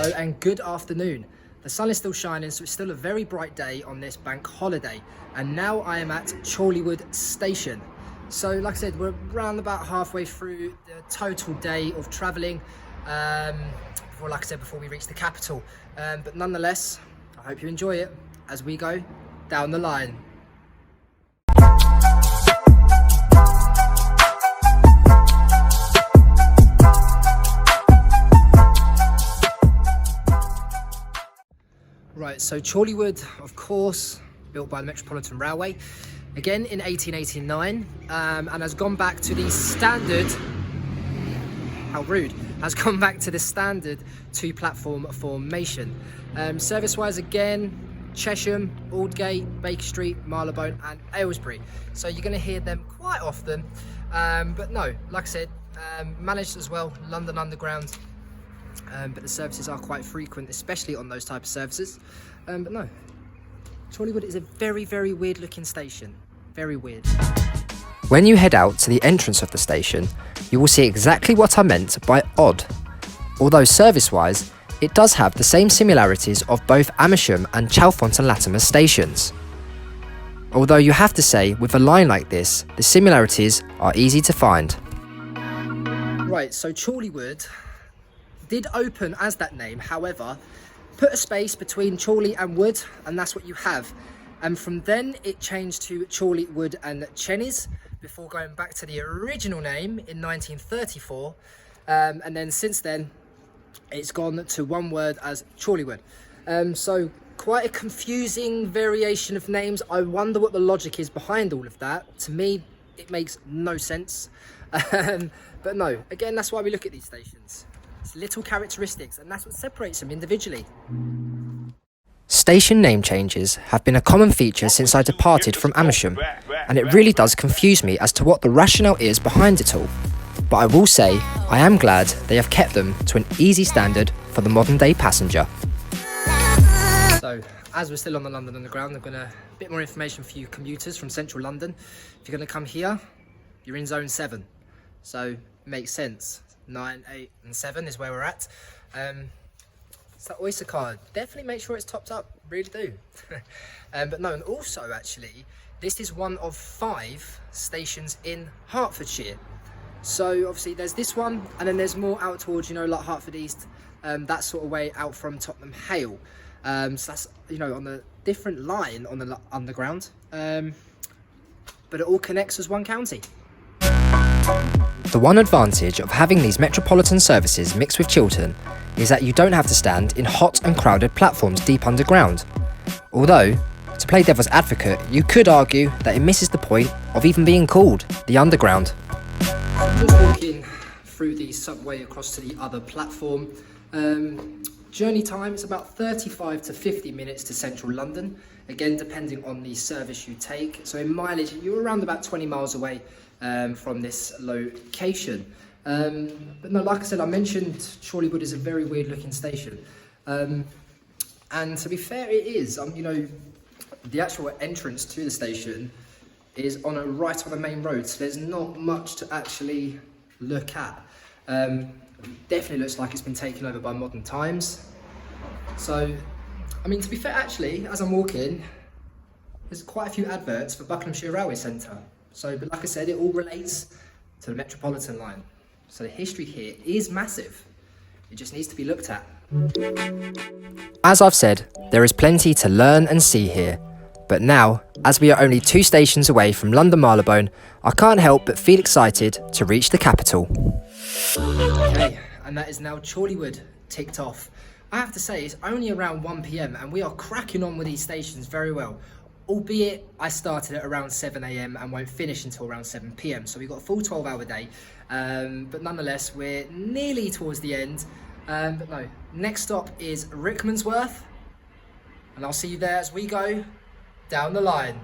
Hello and good afternoon. The sun is still shining, so it's still a very bright day on this bank holiday. And now I am at Chorleywood station. So like I said, we're around about halfway through the total day of travelling. Before we reach the capital. But nonetheless, I hope you enjoy it as we go down the line. Right, so Chorleywood, of course, built by the Metropolitan Railway, again in 1889, and has gone back to the standard, how rude, has gone back to the standard two-platform formation. Service-wise, again, Chesham, Aldgate, Baker Street, Marylebone and Aylesbury. So you're going to hear them quite often, but no, like I said, managed as well, London Underground. But the services are quite frequent, especially on those type of services. But no, Chorleywood is a very, very weird looking station. Very weird. When you head out to the entrance of the station, you will see exactly what I meant by odd. Although service-wise, it does have the same similarities of both Amersham and Chalfont and Latimer stations. Although you have to say, with a line like this, the similarities are easy to find. Right, so Chorleywood did open as that name, however, put a space between Chorley and Wood, and that's what you have. And from then it changed to Chorleywood and Chennies before going back to the original name in 1934. And then since then, it's gone to one word as Chorleywood. So quite a confusing variation of names. I wonder what the logic is behind all of that. To me, it makes no sense. But no, again, that's why we look at these stations. It's little characteristics, and that's what separates them individually. Station name changes have been a common feature since I departed from Amersham, and it really does confuse me as to what the rationale is behind it all. But I will say, I am glad they have kept them to an easy standard for the modern day passenger. So, as we're still on the London Underground, I've got a bit more information for you commuters from central London. If you're going to come here, you're in zone 7. So, makes sense. 9, 8 and 7 is where we're at. It's that Oyster card. Definitely make sure it's topped up, really do. But no, and also actually, this is one of 5 stations in Hertfordshire. So obviously there's this one, and then there's more out towards, like Hertford East, that sort of way out from Tottenham Hale. So that's, on a different line on the underground. But it all connects as one county. The one advantage of having these metropolitan services mixed with Chiltern is that you don't have to stand in hot and crowded platforms deep underground. Although, to play devil's advocate, you could argue that it misses the point of even being called the Underground. I'm just walking through the subway across to the other platform. Journey time is about 35 to 50 minutes to central London, again depending on the service you take. So in mileage, you're around about 20 miles away from this location. But no, like I said, I mentioned Chorleywood is a very weird looking station. And to be fair, it is. The actual entrance to the station is right on the main road, so there's not much to actually look at. Definitely looks like it's been taken over by modern times. So, to be fair, actually, as I'm walking, there's quite a few adverts for Buckinghamshire Railway Centre. So, but like I said, it all relates to the Metropolitan line. So the history here is massive. It just needs to be looked at. As I've said, there is plenty to learn and see here. But now, as we are only 2 stations away from London Marylebone, I can't help but feel excited to reach the capital. Okay, and that is now Chorleywood ticked off. I have to say, it's only around 1 PM and we are cracking on with these stations very well. Albeit, I started at around 7 AM and won't finish until around 7 PM. So we've got a full 12-hour day. But nonetheless, we're nearly towards the end. But no, next stop is Rickmansworth. And I'll see you there as we go down the line.